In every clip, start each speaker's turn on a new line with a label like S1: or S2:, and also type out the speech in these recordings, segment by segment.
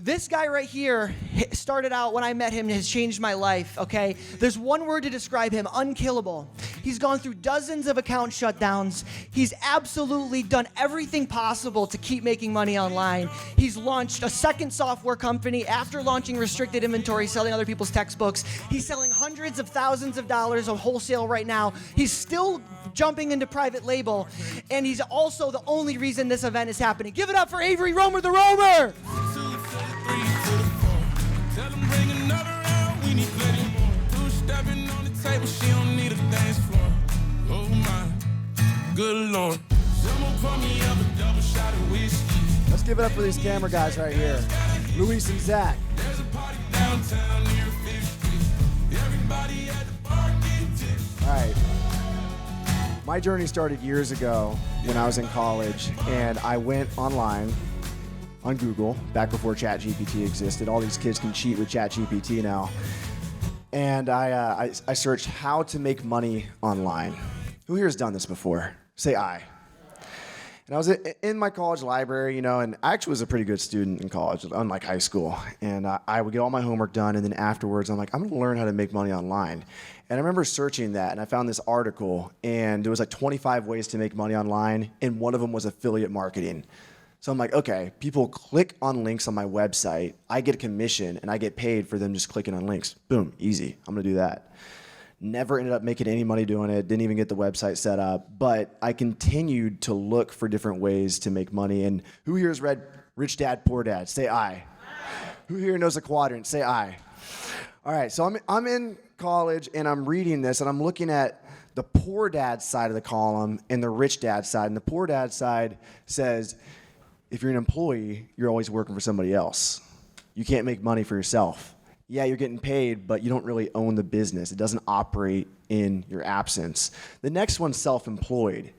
S1: This guy right here started out when I met him and has changed my life, okay? There's one word to describe him, unkillable. He's gone through dozens of account shutdowns. He's absolutely done everything possible to keep making money online. He's launched a second software company after launching restricted inventory, selling other people's textbooks. He's selling hundreds of thousands of dollars of wholesale right now. He's still jumping into private label, and he's also the only reason this event is happening. Give it up for Avery Romer the Romer!
S2: Tell them bring another round, we need plenty more. Two stepping on the table, she don't need a dance floor. Oh my, good Lord. Someone pour me up a double shot of whiskey.
S3: Let's give it up for these camera guys right here. Luis and Zach.
S2: There's a party downtown near 5th Street. Everybody at the bar getting tipsy.
S3: All right. My journey started years ago when I was in college, and I went online on Google, back before ChatGPT existed. All these kids can cheat with ChatGPT now. And I searched how to make money online. Who here has done this before? Say I. And I was in my college library, and I actually was a pretty good student in college, unlike high school. And I would get all my homework done, and then afterwards, I'm like, I'm gonna learn how to make money online. And I remember searching that, and I found this article, and there was like 25 ways to make money online, and one of them was affiliate marketing. So I'm like, okay, people click on links on my website, I get a commission, and I get paid for them just clicking on links. Boom, easy, I'm gonna do that. Never ended up making any money doing it, didn't even get the website set up, but I continued to look for different ways to make money. And who here has read Rich Dad, Poor Dad? Say I. Who here knows a quadrant? Say I. All right, so I'm in college, and I'm reading this, and I'm looking at the poor dad side of the column and the rich dad side. And the poor dad side says, if you're an employee, you're always working for somebody else. You can't make money for yourself. Yeah, you're getting paid, but you don't really own the business. It doesn't operate in your absence. The next one's self-employed.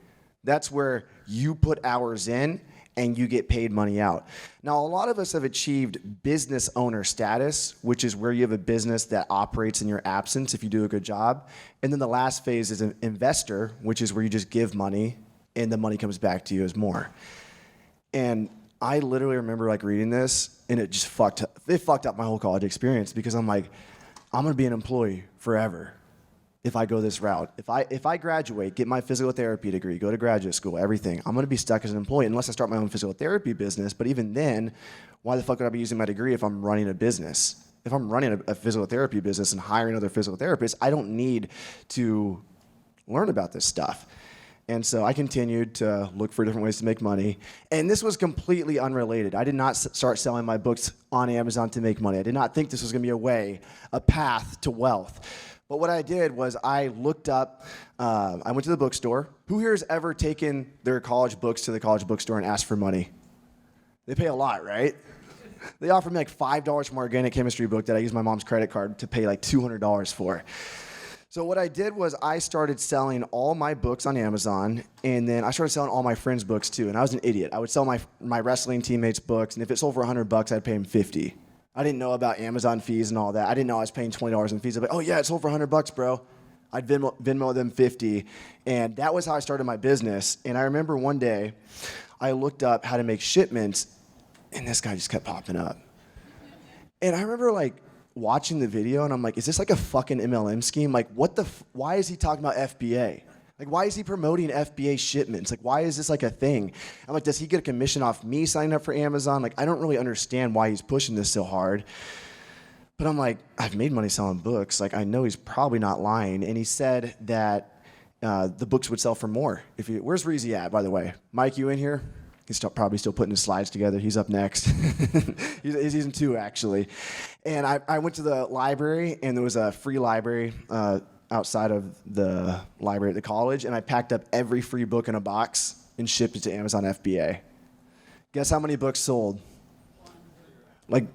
S3: That's where you put hours in and you get paid money out. Now, a lot of us have achieved business owner status, which is where you have a business that operates in your absence if you do a good job. And then the last phase is an investor, which is where you just give money and the money comes back to you as more. And I literally remember reading this, and it just fucked up my whole college experience, because I'm like, I'm gonna be an employee forever if I go this route. If I graduate, get my physical therapy degree, go to graduate school, everything, I'm gonna be stuck as an employee unless I start my own physical therapy business. But even then, why the fuck would I be using my degree if I'm running a business? If I'm running a physical therapy business and hiring other physical therapists, I don't need to learn about this stuff. And so I continued to look for different ways to make money. And this was completely unrelated. I did not start selling my books on Amazon to make money. I did not think this was going to be a path to wealth. But what I did was I looked up, I went to the bookstore. Who here has ever taken their college books to the college bookstore and asked for money? They pay a lot, right? They offered me $5 for my organic chemistry book that I used my mom's credit card to pay $200 for. So what I did was I started selling all my books on Amazon, and then I started selling all my friends' books too. And I was an idiot. I would sell my wrestling teammates' books, and if it sold for $100, I'd pay them $50. I didn't know about Amazon fees and all that. I didn't know I was paying $20 in fees. I'd be like, oh yeah, it sold for $100, bro. I'd Venmo them $50, and that was how I started my business. And I remember one day, I looked up how to make shipments, and this guy just kept popping up. And I remember watching the video, and I'm like, is this a fucking MLM scheme? Why is he talking about FBA? Why is he promoting FBA shipments? Why is this a thing? I'm like, does he get a commission off me signing up for Amazon? I don't really understand why he's pushing this so hard. But I'm like, I've made money selling books. I know he's probably not lying. And he said that the books would sell for more. Where's Reezy at, by the way? Mike, you in here? He's probably still putting his slides together. He's up next. he's in 2, actually. And I went to the library, and there was a free library outside of the library at the college, and I packed up every free book in a box and shipped it to Amazon FBA. Guess how many books sold?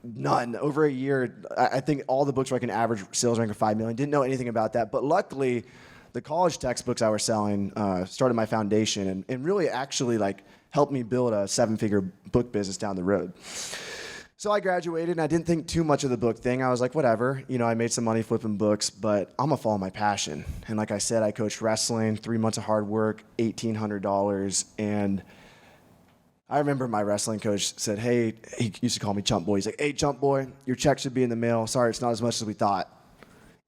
S3: None. Over a year, I think all the books were an average sales rank of 5 million. Didn't know anything about that, but luckily, the college textbooks I was selling started my foundation and really actually helped me build a 7-figure book business down the road. So I graduated, and I didn't think too much of the book thing. I was like, whatever. I made some money flipping books, but I'm going to follow my passion. And like I said, I coached wrestling, 3 months of hard work, $1,800, and I remember my wrestling coach said, hey, he used to call me Chump Boy. He's like, hey, Chump Boy, your check should be in the mail. Sorry, it's not as much as we thought.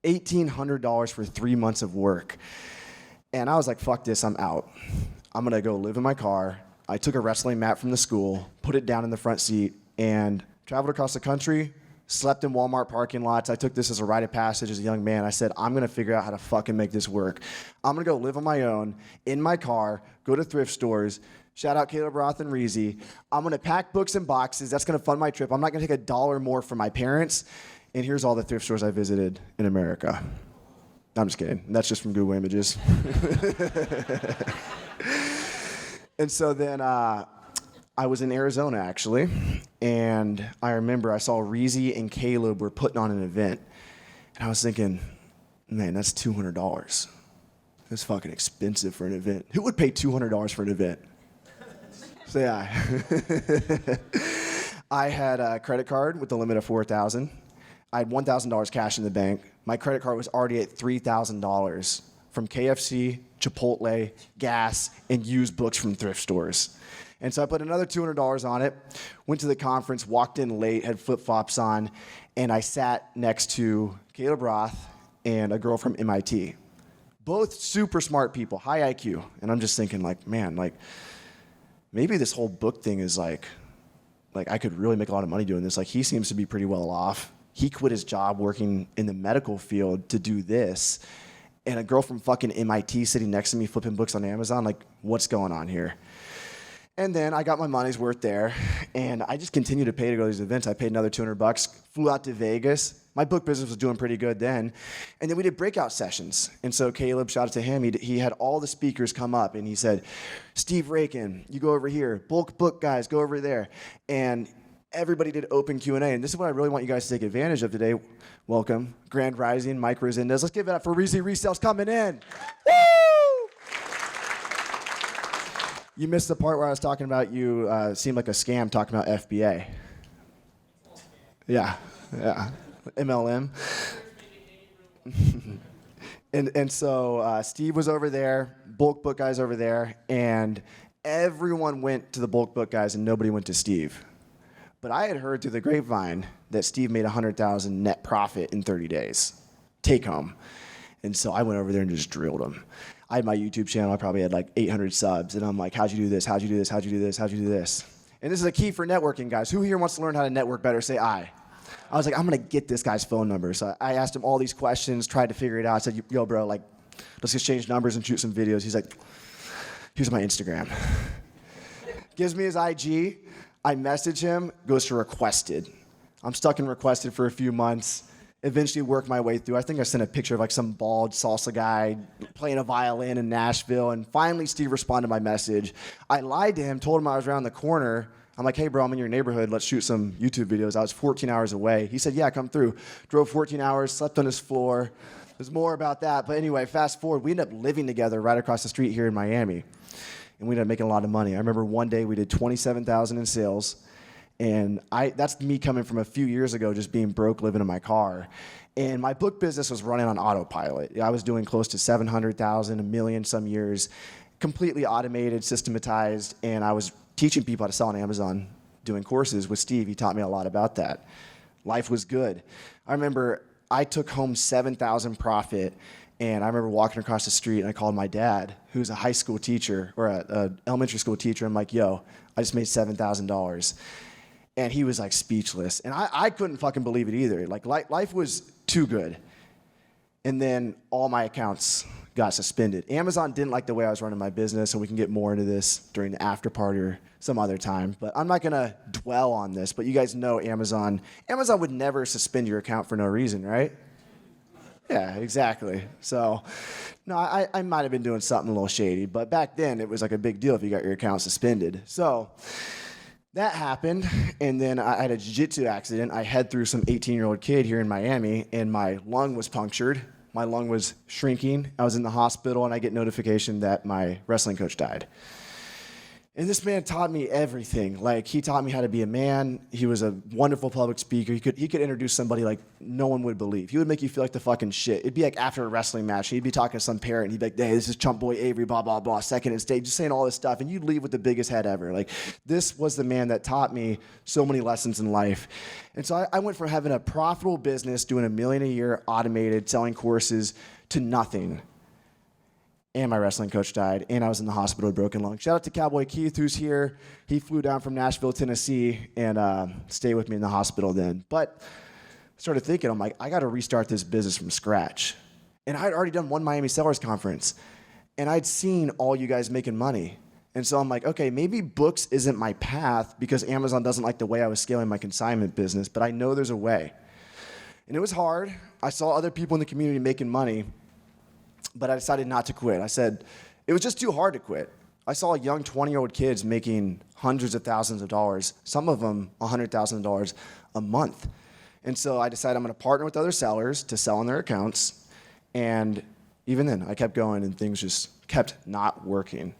S3: $1,800 for 3 months of work. And I was like, fuck this, I'm out. I'm going to go live in my car. I took a wrestling mat from the school, put it down in the front seat, and traveled across the country, slept in Walmart parking lots. I took this as a rite of passage as a young man. I said, I'm going to figure out how to fucking make this work. I'm going to go live on my own, in my car, go to thrift stores. Shout out Caleb Roth and Reezy. I'm going to pack books in boxes. That's going to fund my trip. I'm not going to take $1 more from my parents. And here's all the thrift stores I visited in America. I'm just kidding. That's just from Google Images. And so then I was in Arizona, actually. And I remember I saw Reezy and Caleb were putting on an event. And I was thinking, man, that's $200. That's fucking expensive for an event. Who would pay $200 for an event? Say aye. I had a credit card with a limit of $4,000. I had $1,000 cash in the bank. My credit card was already at $3,000 from KFC, Chipotle, gas, and used books from thrift stores. And so I put another $200 on it, went to the conference, walked in late, had flip-flops on, and I sat next to Caleb Roth and a girl from MIT. Both super smart people, high IQ. And I'm just thinking, like, man, like, maybe this whole book thing is like I could really make a lot of money doing this. Like, he seems to be pretty well off. He quit his job working in the medical field to do this. And a girl from fucking MIT sitting next to me flipping books on Amazon. Like, what's going on here? And then I got my money's worth there. And I just continued to pay to go to these events. I paid another $200, flew out to Vegas. My book business was doing pretty good then. And then we did breakout sessions. And so Caleb, shout out to him, he had all the speakers come up and he said, Steve Rakin, you go over here. Bulk book guys, go over there. And everybody did open Q&A. And this is what I really want you guys to take advantage of today. Welcome, Grand Rising, Mike Resendez. Let's give it up for Reezy Resales coming in. Woo! You missed the part where I was talking about you seemed like a scam talking about FBA. Yeah. MLM. and so Steve was over there, bulk book guys over there, and everyone went to the bulk book guys and nobody went to Steve. But I had heard through the grapevine that Steve made $100,000 net profit in 30 days, take home. And so I went over there and just drilled him. I had my YouTube channel. I probably had like 800 subs. And I'm like, how'd you do this? How'd you do this? How'd you do this? How'd you do this? And this is a key for networking, guys. Who here wants to learn how to network better? Say aye. I was like, I'm going to get this guy's phone number. So I asked him all these questions, tried to figure it out. I said, yo, bro, like, let's exchange numbers and shoot some videos. He's like, here's my Instagram. Gives me his IG. I message him, goes to requested. I'm stuck in requested for a few months. Eventually work my way through. I think I sent a picture of like some bald salsa guy playing a violin in Nashville. And finally, Steve responded to my message. I lied to him, told him I was around the corner. I'm like, hey, bro, I'm in your neighborhood. Let's shoot some YouTube videos. I was 14 hours away. He said, yeah, come through. Drove 14 hours, slept on his floor. There's more about that. But anyway, fast forward. We ended up living together right across the street here in Miami. And we ended up making a lot of money. I remember one day we did $27,000 in sales. And that's me coming from a few years ago just being broke, living in my car. And my book business was running on autopilot. I was doing close to $700,000, $1 million some years, completely automated, systematized, and I was teaching people how to sell on Amazon, doing courses with Steve. He taught me a lot about that. Life was good. I remember I took home $7,000 profit, and I remember walking across the street, and I called my dad, who's a high school teacher, or a elementary school teacher. I'm like, yo, I just made $7,000. And he was like speechless. And I couldn't fucking believe it either. Like life was too good. And then all my accounts got suspended. Amazon didn't like the way I was running my business, and we can get more into this during the after party or some other time. But I'm not gonna dwell on this, but you guys know Amazon would never suspend your account for no reason, right? Yeah, exactly. So, no, I might have been doing something a little shady, but back then it was like a big deal if you got your account suspended. So, that happened, and then I had a jiu-jitsu accident. I head through some 18-year-old kid here in Miami, and my lung was punctured. My lung was shrinking. I was in the hospital, and I get notification that my wrestling coach died. And this man taught me everything. Like, he taught me how to be a man. He was a wonderful public speaker. He could introduce somebody like no one would believe. He would make you feel like the fucking shit. It'd be like after a wrestling match. He'd be talking to some parent. He'd be like, hey, this is Chump Boy Avery, blah, blah, blah, second in stage, just saying all this stuff. And you'd leave with the biggest head ever. Like, this was the man that taught me so many lessons in life. And so I went from having a profitable business, doing $1 million a year, automated, selling courses, to nothing. And my wrestling coach died, and I was in the hospital with a broken lung. Shout out to Cowboy Keith, who's here. He flew down from Nashville, Tennessee, and stayed with me in the hospital then. But I started thinking, I'm like, I got to restart this business from scratch. And I'd already done one Miami Sellers Conference, and I'd seen all you guys making money. And so I'm like, okay, maybe books isn't my path because Amazon doesn't like the way I was scaling my consignment business, but I know there's a way. And it was hard. I saw other people in the community making money, but I decided not to quit. I said, it was just too hard to quit. I saw young 20-year-old kids making hundreds of thousands of dollars, some of them $100,000 a month. And so I decided I'm going to partner with other sellers to sell on their accounts. And even then, I kept going and things just kept not working.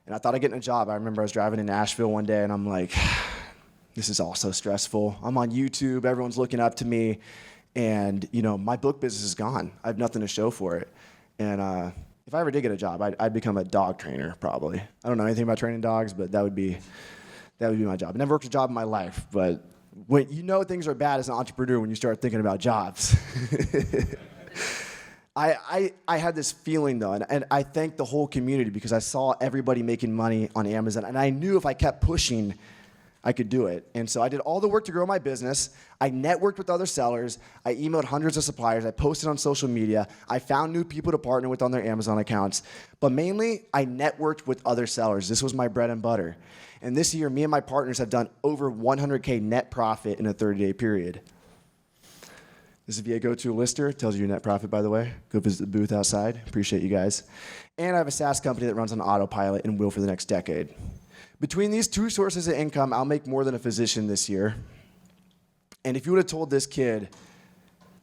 S3: And I thought I'd get in a job. I remember I was driving to Nashville one day and I'm like, this is all so stressful. I'm on YouTube, everyone's looking up to me. And, you know, my book business is gone. I have nothing to show for it. And if I ever did get a job, I'd become a dog trainer, probably. I don't know anything about training dogs, but that would be my job. I never worked a job in my life, but when you know things are bad as an entrepreneur when you start thinking about jobs. I had this feeling, though, and I thanked the whole community because I saw everybody making money on Amazon, and I knew if I kept pushing, I could do it. And so I did all the work to grow my business. I networked with other sellers. I emailed hundreds of suppliers. I posted on social media. I found new people to partner with on their Amazon accounts. But mainly, I networked with other sellers. This was my bread and butter. And this year, me and my partners have done over $100K net profit in a 30-day period. This is via GoToLister. It tells you your net profit, by the way. Go visit the booth outside. Appreciate you guys. And I have a SaaS company that runs on autopilot and will for the next decade. Between these two sources of income, I'll make more than a physician this year. And if you would have told this kid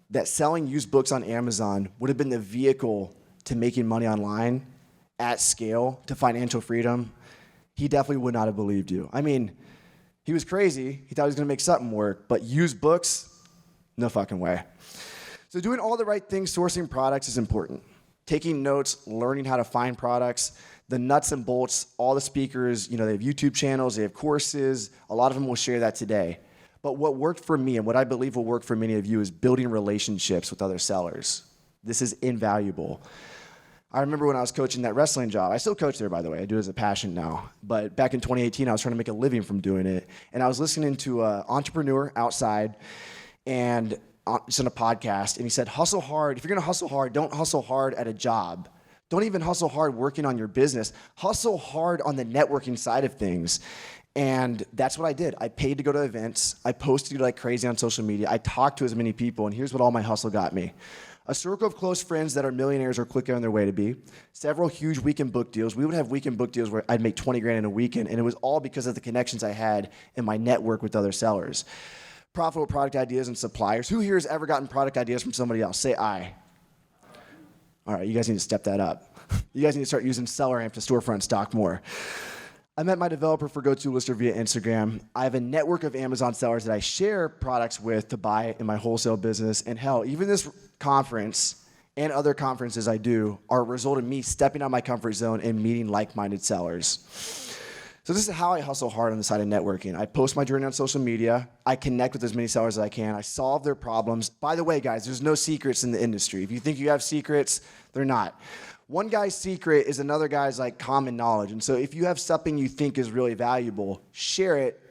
S3: that selling used books on Amazon would have been the vehicle to making money online at scale to financial freedom, he definitely would not have believed you. I mean, he was crazy. He thought he was going to make something work, but used books, no fucking way. So doing all the right things, sourcing products is important. Taking notes, learning how to find products, the nuts and bolts, all the speakers, you know, they have YouTube channels, they have courses. A lot of them will share that today. But what worked for me and what I believe will work for many of you is building relationships with other sellers. This is invaluable. I remember when I was coaching that wrestling job. I still coach there, by the way. I do it as a passion now. But back in 2018, I was trying to make a living from doing it. And I was listening to an entrepreneur outside and just on a podcast. And he said, hustle hard. If you're going to hustle hard, don't hustle hard at a job. Don't even hustle hard working on your business. Hustle hard on the networking side of things. And that's what I did. I paid to go to events. I posted like crazy on social media. I talked to as many people, and here's what all my hustle got me. A circle of close friends that are millionaires or quickly on their way to be. Several huge weekend book deals. We would have weekend book deals where I'd make 20 grand in a weekend, and it was all because of the connections I had in my network with other sellers. Profitable product ideas and suppliers. Who here has ever gotten product ideas from somebody else? Say I. All right, you guys need to step that up. You guys need to start using SellerAmp to storefront stock more. I met my developer for GoToLister via Instagram. I have a network of Amazon sellers that I share products with to buy in my wholesale business. And hell, even this conference and other conferences I do are a result of me stepping out of my comfort zone and meeting like-minded sellers. So this is how I hustle hard on the side of networking. I post my journey on social media. I connect with as many sellers as I can. I solve their problems. By the way, guys, there's no secrets in the industry. If you think you have secrets, they're not. One guy's secret is another guy's like common knowledge. And so if you have something you think is really valuable, share it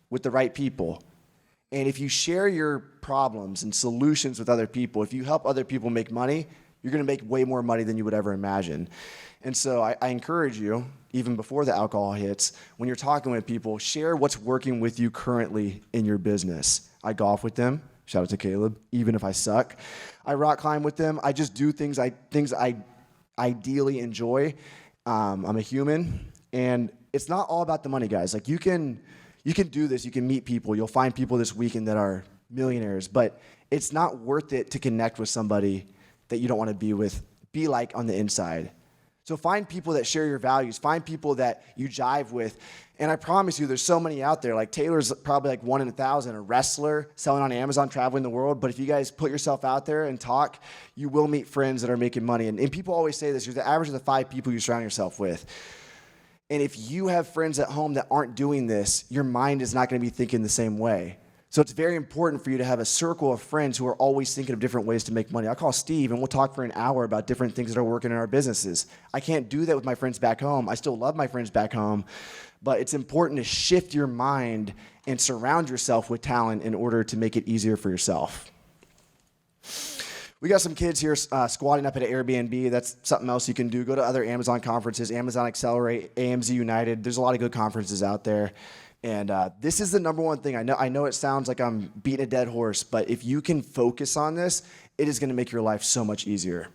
S3: with the right people. And if you share your problems and solutions with other people, if you help other people make money, you're going to make way more money than you would ever imagine. And so I encourage you, even before the alcohol hits, when you're talking with people, share what's working with you currently in your business. I golf with them. Shout out to Caleb, even if I suck. I rock climb with them. I just do things I ideally enjoy. I'm a human, and it's not all about the money, guys. Like you can do this. You can meet people. You'll find people this weekend that are millionaires, but it's not worth it to connect with somebody that you don't want to be with. Be like on the inside. So find people that share your values. Find people that you jive with. And I promise you, there's so many out there. Like Taylor's probably like 1 in 1,000, a wrestler selling on Amazon, traveling the world. But if you guys put yourself out there and talk, you will meet friends that are making money. And people always say this, you're the average of the 5 people you surround yourself with. And if you have friends at home that aren't doing this, your mind is not going to be thinking the same way. So it's very important for you to have a circle of friends who are always thinking of different ways to make money. I'll call Steve and we'll talk for an hour about different things that are working in our businesses. I can't do that with my friends back home. I still love my friends back home, but it's important to shift your mind and surround yourself with talent in order to make it easier for yourself. We got some kids here squatting up at an Airbnb. That's something else you can do. Go to other Amazon conferences, Amazon Accelerate, AMZ United. There's a lot of good conferences out there. And this is the number one thing. I know it sounds like I'm beating a dead horse, but if you can focus on this, it is going to make your life so much easier.